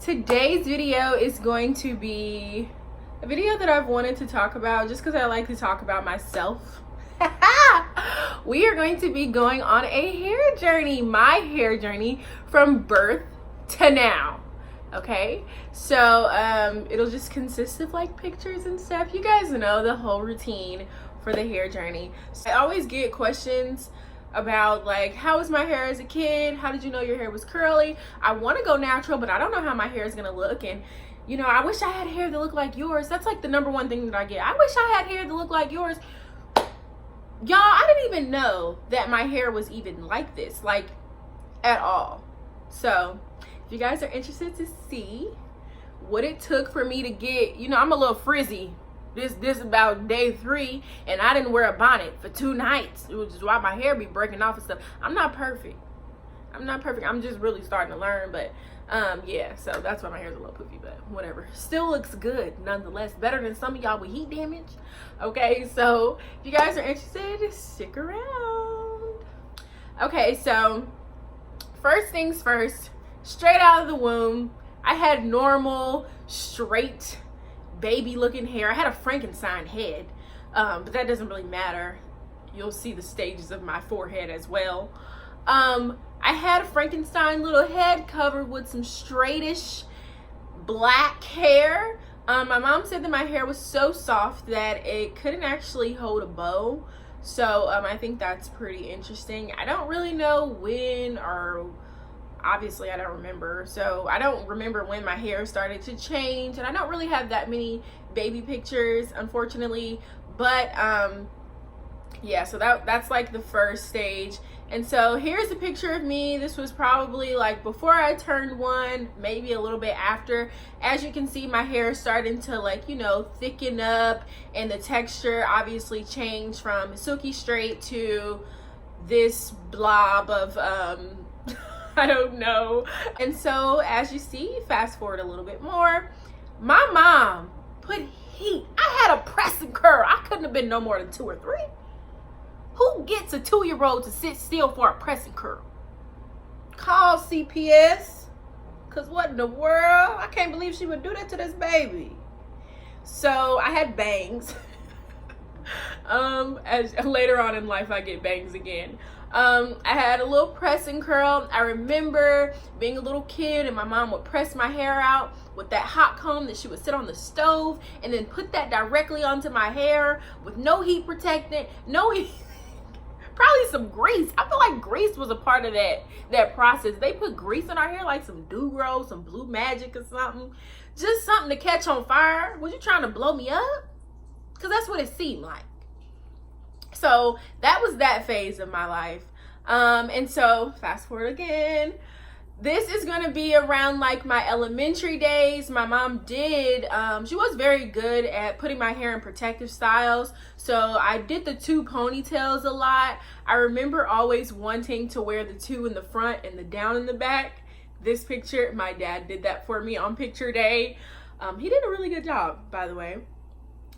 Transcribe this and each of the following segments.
Today's video is going to be a video that I've wanted to talk about just because I like to talk about myself. We are going to be going on a hair journey, my hair journey from birth to now. Okay, so it'll just consist of like pictures and stuff. You guys know the whole routine for the hair journey. So I always get questions about like, how was my hair as a kid? How did you know your hair was curly? I want to go natural, but I don't know how my hair is gonna look. And you know, I wish I had hair that looked like yours. That's like the number one thing that I get. I wish I had hair that looked like yours. Y'all, I didn't even know that my hair was even like this, like at all. So if you guys are interested to see what it took for me to get, you know, I'm a little frizzy. This about day 3, and I didn't wear a bonnet for 2 nights, which is why my hair be breaking off and stuff. I'm not perfect. I'm just really starting to learn, but yeah, so that's why my hair's a little poofy, but whatever. Still looks good nonetheless, better than some of y'all with heat damage. Okay, so if you guys are interested, stick around. Okay, so first things first, straight out of the womb, I had normal, straight, baby looking hair. I had a Frankenstein head, but that doesn't really matter. You'll see the stages of my forehead as well. I had a Frankenstein little head covered with some straightish black hair. My mom said that my hair was so soft that it couldn't actually hold a bow. So I think that's pretty interesting. I don't really know when, or obviously I don't remember. So I don't remember when my hair started to change, and I don't really have that many baby pictures, unfortunately. But yeah, so that's like the first stage. And so here's a picture of me. This was probably like before I turned 1, maybe a little bit after. As you can see, my hair is starting to, like, you know, thicken up, and the texture obviously changed from silky straight to this blob of I don't know. And so as you see, fast forward a little bit more, my mom put heat. I had a press and curl. I couldn't have been no more than 2 or 3. Who gets a 2-year-old to sit still for a press and curl? Call CPS. Cause what in the world? I can't believe she would do that to this baby. So I had bangs. As later on in life I get bangs again. I had a little press and curl. I remember being a little kid and my mom would press my hair out with that hot comb that she would sit on the stove and then put that directly onto my hair with no heat protectant, no heat. Probably some grease. I feel like grease was a part of that process. They put grease in our hair, like some Dugro, some Blue Magic or something. Just something to catch on fire. Was you trying to blow me up? Because that's what it seemed like. So that was that phase of my life. And so fast forward again. This is going to be around like my elementary days. My mom did, she was very good at putting my hair in protective styles. So I did the 2 ponytails a lot. I remember always wanting to wear the 2 in the front and the down in the back. This picture, my dad did that for me on picture day. He did a really good job, by the way.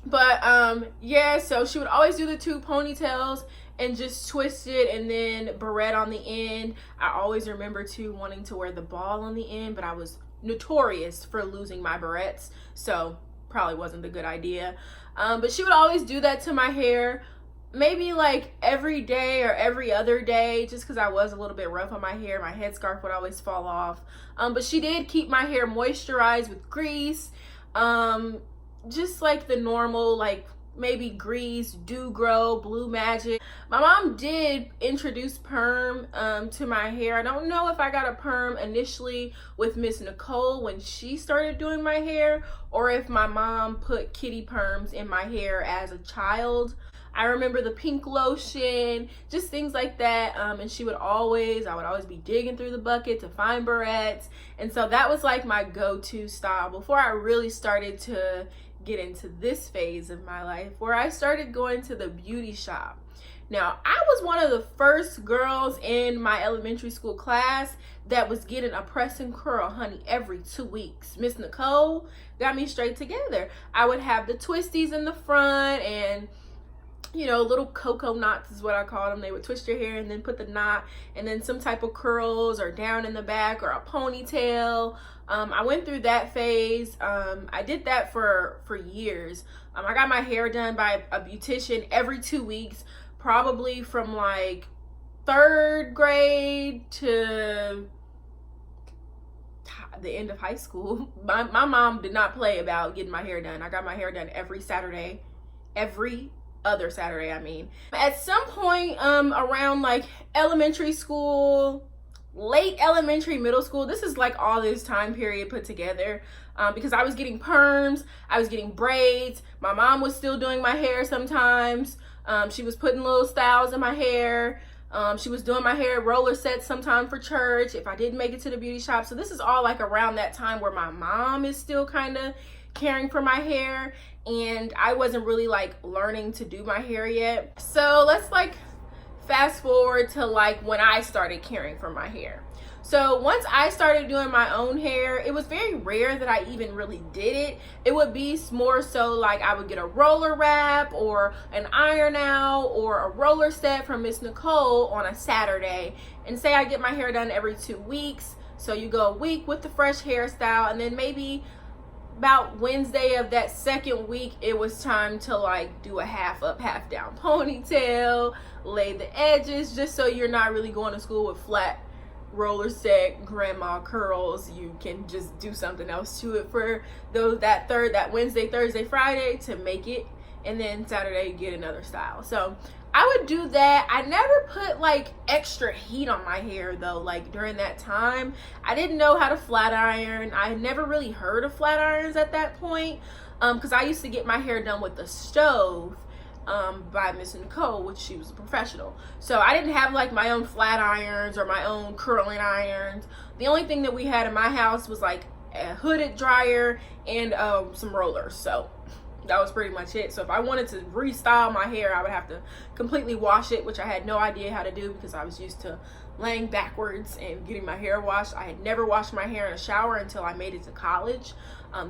But yeah, so she would always do the 2 ponytails and just twist it and then barrette on the end. I always remember too wanting to wear the ball on the end, but I was notorious for losing my barrettes, so probably wasn't a good idea. But she would always do that to my hair, maybe like every day or every other day, just because I was a little bit rough on my hair. My headscarf would always fall off. But she did keep my hair moisturized with grease, just like the normal, like maybe grease, Dugro, Blue Magic. My mom did introduce perm to my hair. I don't know if I got a perm initially with Miss Nicole when she started doing my hair, or if my mom put kitty perms in my hair as a child. I remember the pink lotion, just things like that. And I would always be digging through the bucket to find barrettes. And so that was like my go-to style before I really started to get into this phase of my life where I started going to the beauty shop. Now, I was one of the first girls in my elementary school class that was getting a press and curl, honey, every 2 weeks. Miss Nicole got me straight together. I would have the twisties in the front, and you know, little cocoa knots is what I call them. They would twist your hair and then put the knot and then some type of curls or down in the back or a ponytail. I went through that phase. I did that for years. I got my hair done by a beautician every 2 weeks, probably from like 3rd grade to the end of high school. My mom did not play about getting my hair done. I got my hair done every Saturday, every other Saturday, I mean. At some point around like elementary school, late elementary, middle school, this is like all this time period put together, because I was getting perms, I was getting braids, my mom was still doing my hair sometimes. She was putting little styles in my hair. She was doing my hair roller sets sometime for church if I didn't make it to the beauty shop. So this is all like around that time where my mom is still kind of caring for my hair, and I wasn't really like learning to do my hair yet. So let's like fast forward to like when I started caring for my hair. So once I started doing my own hair, it was very rare that I even really did it. It would be more so like I would get a roller wrap or an iron out or a roller set from Miss Nicole on a Saturday, and say I get my hair done every 2 weeks. So you go a week with the fresh hairstyle, and then maybe about Wednesday of that 2nd week, it was time to like do a half up, half down ponytail, lay the edges, just so you're not really going to school with flat roller set grandma curls. You can just do something else to it for those that Wednesday, Thursday, Friday to make it, and then Saturday get another style. So I would do that. I never put like extra heat on my hair though. Like during that time, I didn't know how to flat iron. I had never really heard of flat irons at that point, because I used to get my hair done with the stove by Miss Nicole, which she was a professional. So I didn't have like my own flat irons or my own curling irons. The only thing that we had in my house was like a hooded dryer and some rollers. So that was pretty much it. So if I wanted to restyle my hair, I would have to completely wash it, which I had no idea how to do because I was used to laying backwards and getting my hair washed. I had never washed my hair in a shower until I made it to college.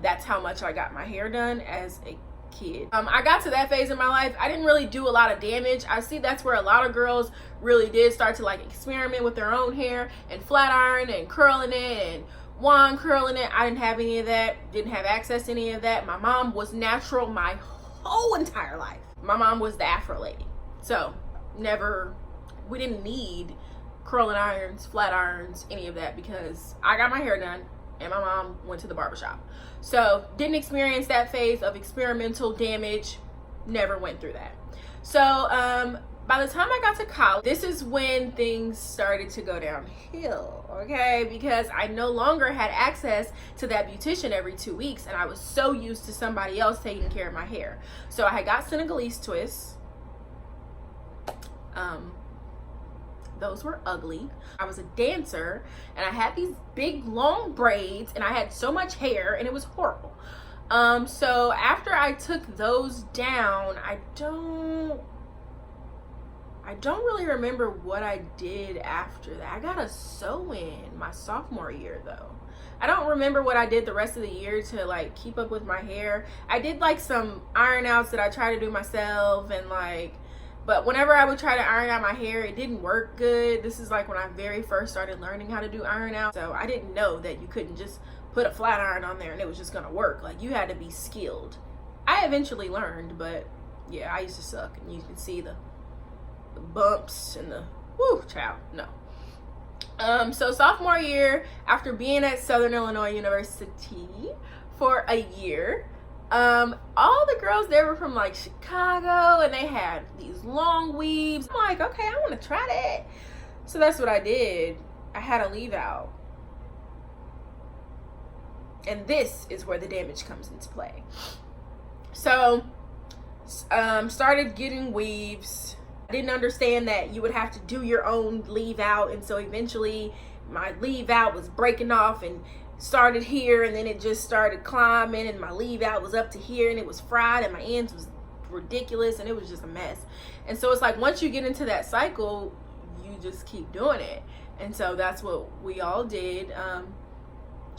That's how much I got my hair done as a kid. I got to that phase in my life. I didn't really do a lot of damage. I see that's where a lot of girls really did start to like experiment with their own hair and flat iron and curling it and wand curling it. I didn't have any of that, didn't have access to any of that. My mom was natural my whole entire life. My mom was the Afro lady. So we didn't need curling irons, flat irons, any of that, because I got my hair done and my mom went to the barbershop. So didn't experience that phase of experimental damage, never went through that. So by the time I got to college, this is when things started to go downhill, okay? Because I no longer had access to that beautician every 2 weeks, and I was so used to somebody else taking care of my hair. So I had got Senegalese twists. Those were ugly. I was a dancer and I had these big long braids and I had so much hair and it was horrible. So after I took those down, I don't really remember what I did after that. I got a sew-in my sophomore year though. I don't remember what I did the rest of the year to like keep up with my hair. I did like some iron outs that I tried to do myself, and like, but whenever I would try to iron out my hair, it didn't work good. This is like when I very first started learning how to do iron out. So I didn't know that you couldn't just put a flat iron on there and it was just gonna work. Like you had to be skilled. I eventually learned, but yeah, I used to suck. And you can see the bumps and the, whoo, child, no. So sophomore year, after being at Southern Illinois University for a year, all the girls there were from like Chicago and they had these long weaves. I'm like, okay, I want to try that. So that's what I did. I had a leave out. And this is where the damage comes into play. So, started getting weaves. I didn't understand that you would have to do your own leave out. And so eventually my leave out was breaking off and started here, and then it just started climbing, and my leave out was up to here, and it was fried, and my ends was ridiculous, and it was just a mess. And so it's like once you get into that cycle, you just keep doing it. And so that's what we all did.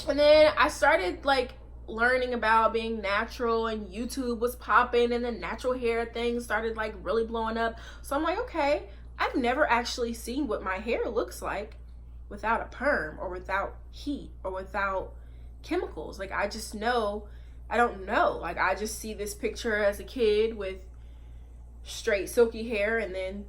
And then I started like learning about being natural, and YouTube was popping, and the natural hair thing started like really blowing up. So I'm like, okay, I've never actually seen what my hair looks like without a perm or without heat or without chemicals. Like, I just know, I don't know. Like, I just see this picture as a kid with straight silky hair, and then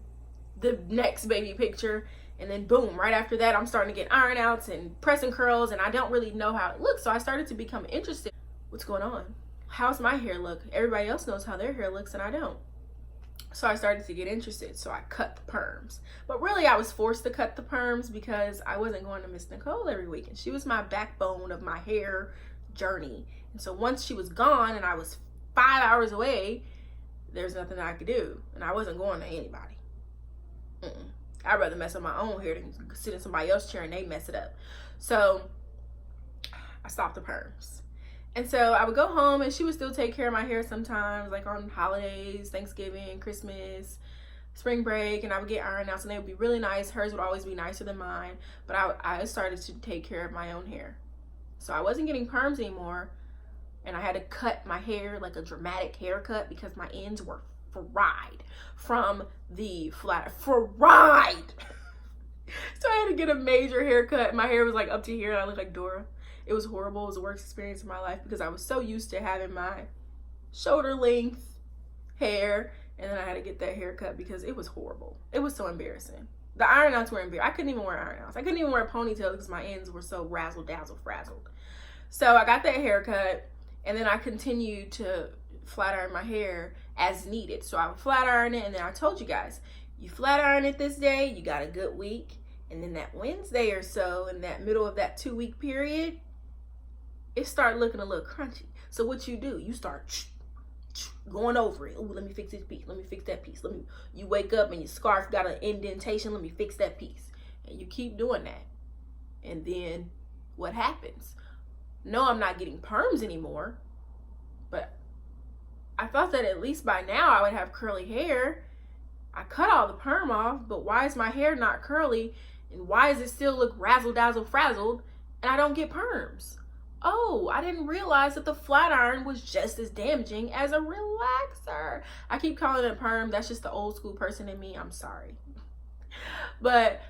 the next baby picture, and then boom, right after that I'm starting to get iron outs and pressing curls, and I don't really know how it looks. So I started to become interested. What's going on? How's my hair look? Everybody else knows how their hair looks and I don't. So I started to get interested. So I cut the perms. But really I was forced to cut the perms because I wasn't going to Miss Nicole every week, and she was my backbone of my hair journey. And so once she was gone and I was 5 hours away, there's nothing I could do, and I wasn't going to anybody. I'd rather mess up my own hair than sit in somebody else's chair and they mess it up. So I stopped the perms. And so I would go home and she would still take care of my hair sometimes, like on holidays, Thanksgiving, Christmas, spring break, and I would get iron outs and they would be really nice. Hers would always be nicer than mine, but I started to take care of my own hair. So I wasn't getting perms anymore, and I had to cut my hair like a dramatic haircut because my ends were fried from the fried. So I had to get a major haircut. My hair was like up to here and I looked like Dora. It was horrible. It was the worst experience of my life because I was so used to having my shoulder length hair, and then I had to get that haircut because it was horrible. It was so embarrassing. The iron outs were embarrassing. I couldn't even wear iron outs. I couldn't even wear a ponytail because my ends were so razzle dazzle frazzled. So I got that haircut, and then I continued to flat iron my hair as needed. So I would flat iron it, and then I told you guys, you flat iron it this day, you got a good week, and then that Wednesday or so, in that middle of that 2-week period, it started looking a little crunchy. So what you do, you start going over it. Ooh, let me fix this piece. Let me fix that piece. You wake up and your scarf got an indentation. Let me fix that piece. And you keep doing that. And then what happens? No, I'm not getting perms anymore, but I thought that at least by now I would have curly hair. I cut all the perm off, but why is my hair not curly? And why does it still look razzle dazzle frazzled and I don't get perms? Oh, I didn't realize that the flat iron was just as damaging as a relaxer. I keep calling it a perm. That's just the old school person in me. I'm sorry. But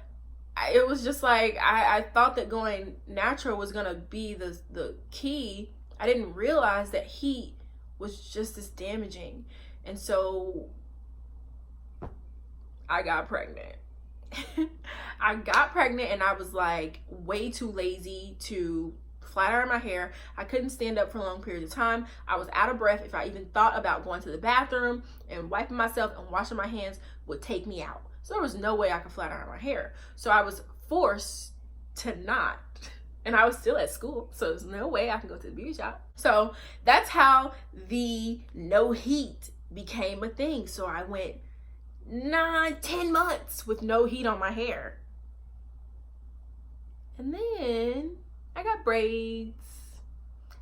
it was just like, I thought that going natural was going to be the key. I didn't realize that heat was just as damaging. And so I got pregnant. I got pregnant and I was like way too lazy to flat iron my hair. I couldn't stand up for a long period of time. I was out of breath. If I even thought about going to the bathroom and wiping myself and washing my hands would take me out. So there was no way I could flat iron my hair. So I was forced to not. And I was still at school, so there's no way I can go to the beauty shop. So that's how the no heat became a thing. So I went 9-10 months with no heat on my hair. And then I got braids.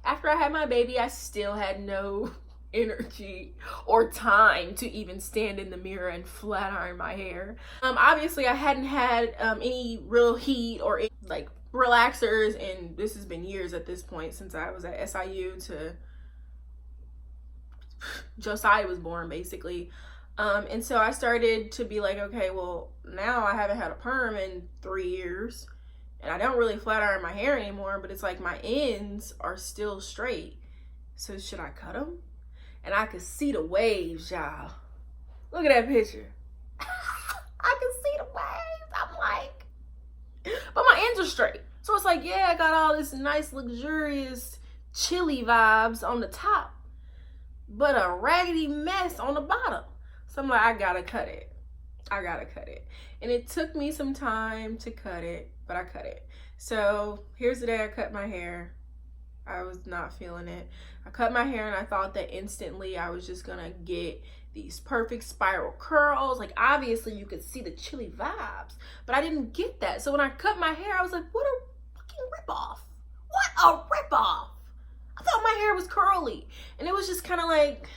After I had my baby, I still had no energy or time to even stand in the mirror and flat iron my hair. Obviously I hadn't had any real heat or like relaxers, and this has been years at this point, since I was at SIU to Josiah was born basically. And so I started to be like, okay, well now I haven't had a perm in 3 years and I don't really flat iron my hair anymore, but it's like my ends are still straight. So should I cut them? And I could see the waves, y'all. Look at that picture. I can see the waves. I'm like, but my ends are straight. So it's like, yeah, I got all this nice, luxurious, chilly vibes on the top, but a raggedy mess on the bottom. So I'm like, I gotta cut it. I gotta cut it. And it took me some time to cut it, but I cut it. So here's the day I cut my hair. I was not feeling it. I cut my hair and I thought that instantly I was just gonna get these perfect spiral curls. Like obviously you could see the chilly vibes, but I didn't get that. So when I cut my hair, I was like, what a fucking ripoff. What a ripoff. I thought my hair was curly. And it was just kind of like,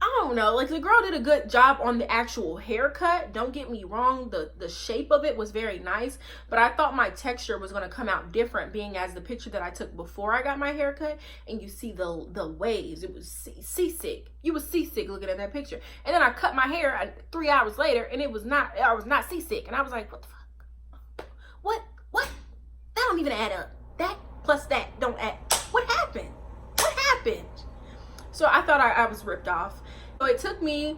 I don't know, like the girl did a good job on the actual haircut. Don't get me wrong, the shape of it was very nice, but I thought my texture was going to come out different, being as the picture that I took before I got my haircut, and you see the waves. It was seasick. You was seasick looking at that picture. And then I cut my hair 3 hours later, and I was not seasick, and I was like, what the fuck? What? That don't even add up. That plus that don't add. What happened? What happened? So I thought I was ripped off. So it took me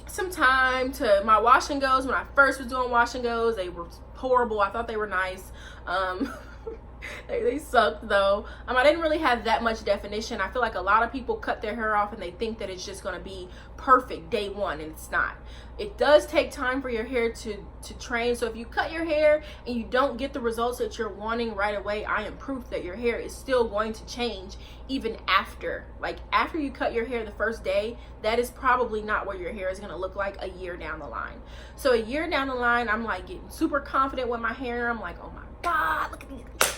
some time to my wash and goes. When I first was doing wash and goes, they were horrible. I thought they were nice. They sucked though. I didn't really have that much definition. I feel like a lot of people cut their hair off and they think that it's just going to be perfect day one, and it's not. It does take time for your hair to train. So if you cut your hair and you don't get the results that you're wanting right away, I am proof that your hair is still going to change even after. Like after you cut your hair the first day, that is probably not what your hair is going to look like a year down the line. So a year down the line, I'm like getting super confident with my hair. I'm like, oh my God, look at these girls.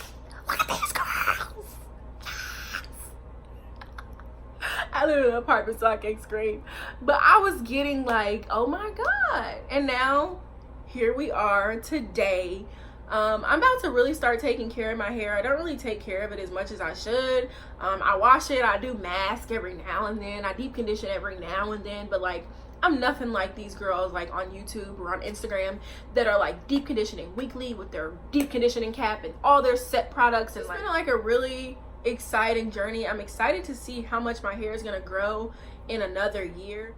I live in an apartment, so I can't scream. But I was getting like, oh my God. And now here we are today. I'm about to really start taking care of my hair. I don't really take care of it as much as I should. I wash it. I do mask every now and then. I deep condition every now and then. But like, I'm nothing like these girls like on YouTube or on Instagram that are like deep conditioning weekly with their deep conditioning cap and all their set products. And it's been like a really exciting journey. I'm excited to see how much my hair is going to grow in another year.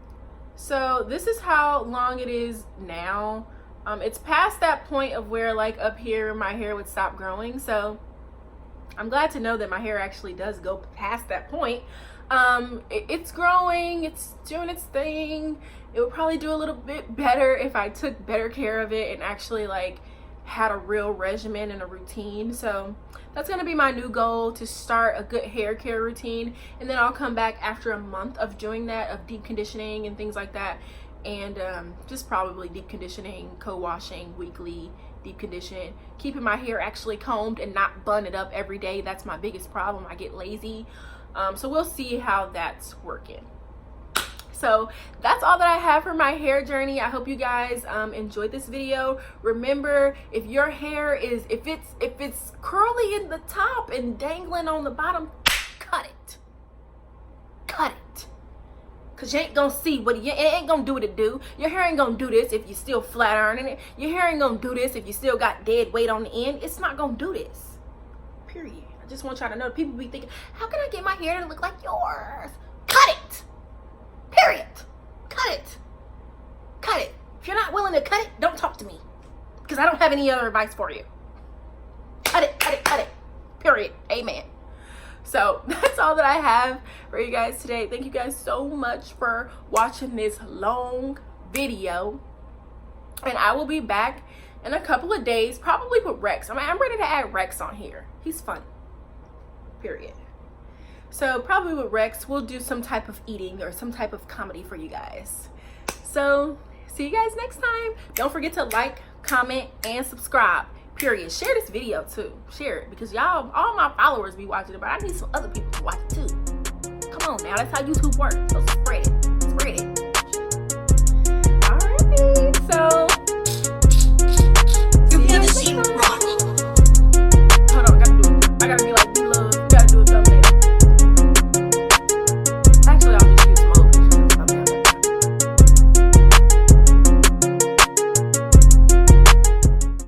So this is how long it is now. It's past that point of where like up here my hair would stop growing. So I'm glad to know that my hair actually does go past that point. It's growing, it's doing its thing. It would probably do a little bit better if I took better care of it and actually like had a real regimen and a routine. So that's going to be my new goal, to start a good hair care routine, and then I'll come back after a month of doing that, of deep conditioning and things like that, and just probably deep conditioning, co-washing weekly, deep condition, keeping my hair actually combed and not bun it up every day. That's my biggest problem. I get lazy. So we'll see how that's working. So that's all that I have for my hair journey. I hope you guys enjoyed this video. Remember, if your hair is, if it's curly in the top and dangling on the bottom, cut it. Cause you ain't gonna see what it ain't gonna do what it do. Your hair ain't gonna do this if you still flat ironing it. Your hair ain't gonna do this if you still got dead weight on the end. It's not gonna do this. Period. I just want y'all to know. People be thinking, how can I get my hair to look like yours? Cut it. Period. Cut it. If you're not willing to cut it, don't talk to me, because I don't have any other advice for you. Cut it. Period. Amen. So that's all that I have for you guys today. Thank you guys so much for watching this long video, and I will be back in a couple of days, probably with Rex. I'm ready to add Rex on here. He's fun. Period. So probably with Rex, we'll do some type of eating or some type of comedy for you guys. So see you guys next time. Don't forget to like, comment, and subscribe. Period. Share this video too. Share it, because y'all, all my followers be watching it, but I need some other people to watch it too. Come on now, that's how YouTube works. So spread it. Alright. So